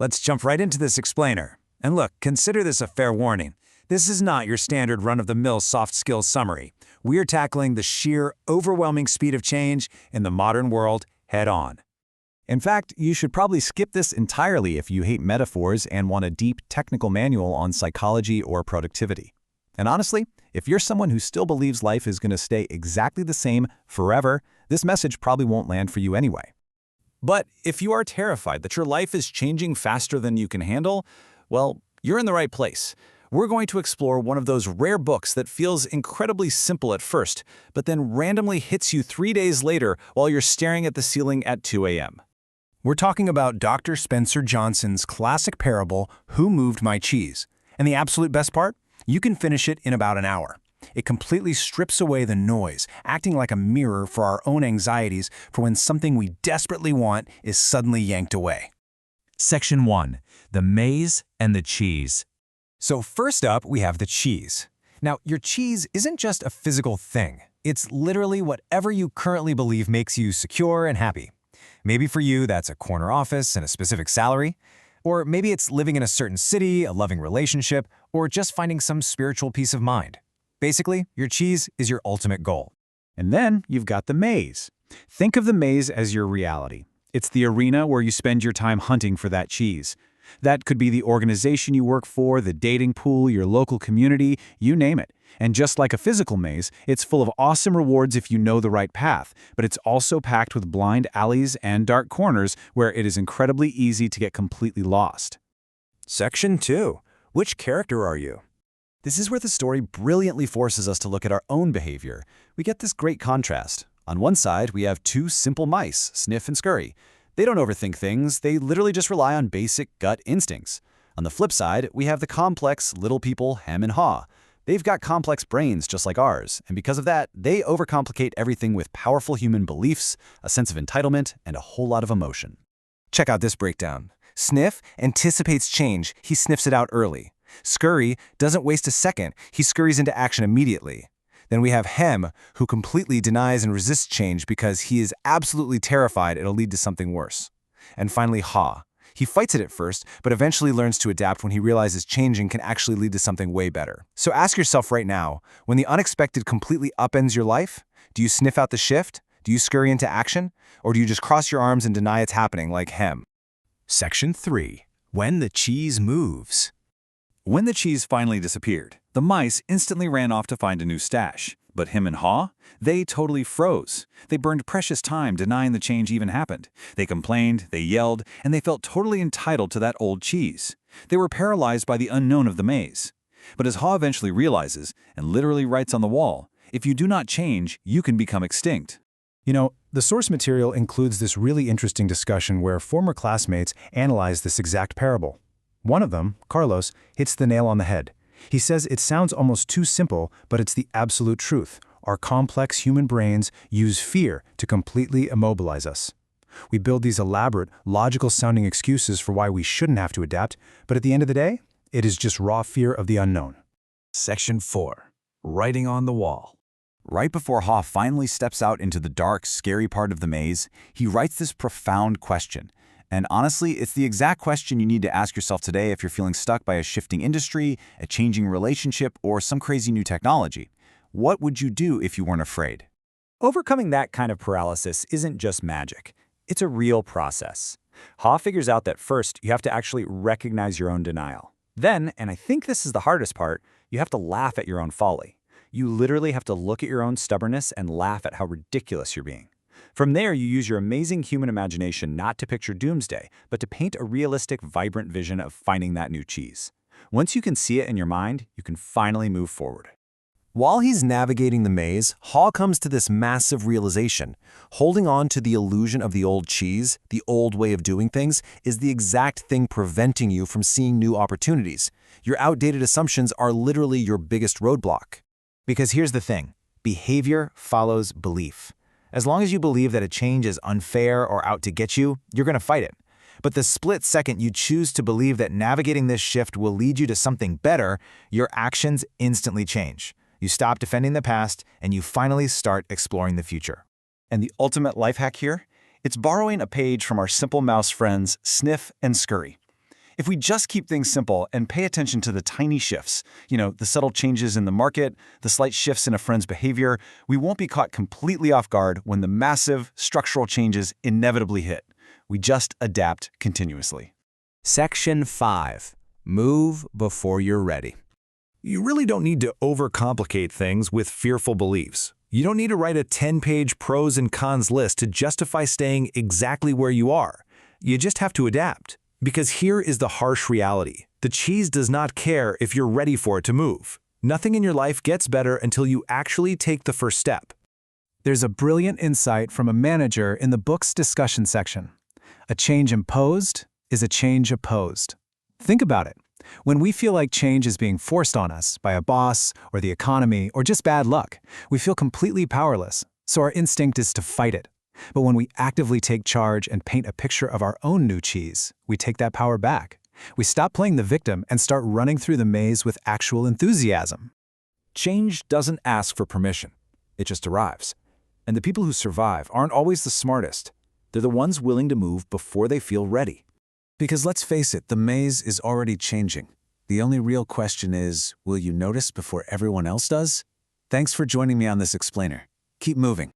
Let's jump right into this explainer. And look, consider this a fair warning. This is not your standard run-of-the-mill soft skills summary. We're tackling the sheer, overwhelming speed of change in the modern world head-on. In fact, you should probably skip this entirely if you hate metaphors and want a deep technical manual on psychology or productivity. And honestly, if you're someone who still believes life is going to stay exactly the same forever, this message probably won't land for you anyway. But if you are terrified that your life is changing faster than you can handle, well, you're in the right place. We're going to explore one of those rare books that feels incredibly simple at first, but then randomly hits you 3 days later while you're staring at the ceiling at 2 a.m. We're talking about Dr. Spencer Johnson's classic parable, Who Moved My Cheese? And the absolute best part? You can finish it in about an hour. It completely strips away the noise, acting like a mirror for our own anxieties for when something we desperately want is suddenly yanked away. Section 1. The Maze and the Cheese. So first up, we have the cheese. Now, your cheese isn't just a physical thing. It's literally whatever you currently believe makes you secure and happy. Maybe for you, that's a corner office and a specific salary. Or maybe it's living in a certain city, a loving relationship, or just finding some spiritual peace of mind. Basically, your cheese is your ultimate goal. And then you've got the maze. Think of the maze as your reality. It's the arena where you spend your time hunting for that cheese. That could be the organization you work for, the dating pool, your local community, you name it. And just like a physical maze, it's full of awesome rewards if you know the right path, but it's also packed with blind alleys and dark corners where it is incredibly easy to get completely lost. Section 2. Which character are you? This is where the story brilliantly forces us to look at our own behavior. We get this great contrast. On one side, we have two simple mice, Sniff and Scurry. They don't overthink things, they literally just rely on basic gut instincts. On the flip side, we have the complex little people, Hem and Haw. They've got complex brains just like ours, and because of that, they overcomplicate everything with powerful human beliefs, a sense of entitlement, and a whole lot of emotion. Check out this breakdown. Sniff anticipates change, he sniffs it out early. Scurry doesn't waste a second, he scurries into action immediately. Then we have Hem, who completely denies and resists change because he is absolutely terrified it'll lead to something worse. And finally, Haw. He fights it at first, but eventually learns to adapt when he realizes changing can actually lead to something way better. So ask yourself right now, when the unexpected completely upends your life, do you sniff out the shift? Do you scurry into action? Or do you just cross your arms and deny it's happening like Hem? Section 3. When the cheese moves. When the cheese finally disappeared, the mice instantly ran off to find a new stash. But Hem and Haw, they totally froze. They burned precious time denying the change even happened. They complained, they yelled, and they felt totally entitled to that old cheese. They were paralyzed by the unknown of the maze. But as Haw eventually realizes, and literally writes on the wall, if you do not change, you can become extinct. You know, the source material includes this really interesting discussion where former classmates analyze this exact parable. One of them, Carlos, hits the nail on the head. He says it sounds almost too simple, but it's the absolute truth. Our complex human brains use fear to completely immobilize us. We build these elaborate, logical-sounding excuses for why we shouldn't have to adapt, but at the end of the day, it is just raw fear of the unknown. Section 4. Writing on the wall. Right before Haw finally steps out into the dark, scary part of the maze, he writes this profound question. And honestly, it's the exact question you need to ask yourself today if you're feeling stuck by a shifting industry, a changing relationship, or some crazy new technology. What would you do if you weren't afraid? Overcoming that kind of paralysis isn't just magic. It's a real process. Haw figures out that first, you have to actually recognize your own denial. Then, and I think this is the hardest part, you have to laugh at your own folly. You literally have to look at your own stubbornness and laugh at how ridiculous you're being. From there, you use your amazing human imagination not to picture doomsday, but to paint a realistic, vibrant vision of finding that new cheese. Once you can see it in your mind, you can finally move forward. While he's navigating the maze, Haw comes to this massive realization. Holding on to the illusion of the old cheese, the old way of doing things, is the exact thing preventing you from seeing new opportunities. Your outdated assumptions are literally your biggest roadblock. Because here's the thing, behavior follows belief. As long as you believe that a change is unfair or out to get you, you're going to fight it. But the split second you choose to believe that navigating this shift will lead you to something better, your actions instantly change. You stop defending the past, and you finally start exploring the future. And the ultimate life hack here? It's borrowing a page from our simple mouse friends, Sniff and Scurry. If we just keep things simple and pay attention to the tiny shifts, the subtle changes in the market, the slight shifts in a friend's behavior, we won't be caught completely off guard when the massive structural changes inevitably hit. We just adapt continuously. Section 5. Move before you're ready. You really don't need to overcomplicate things with fearful beliefs. You don't need to write a 10-page pros and cons list to justify staying exactly where you are. You just have to adapt. Because here is the harsh reality. The cheese does not care if you're ready for it to move. Nothing in your life gets better until you actually take the first step. There's a brilliant insight from a manager in the book's discussion section. A change imposed is a change opposed. Think about it. When we feel like change is being forced on us by a boss or the economy or just bad luck, we feel completely powerless, so our instinct is to fight it. But when we actively take charge and paint a picture of our own new cheese, we take that power back. We stop playing the victim and start running through the maze with actual enthusiasm. Change doesn't ask for permission. It just arrives. And the people who survive aren't always the smartest. They're the ones willing to move before they feel ready. Because let's face it, the maze is already changing. The only real question is, will you notice before everyone else does? Thanks for joining me on this explainer. Keep moving.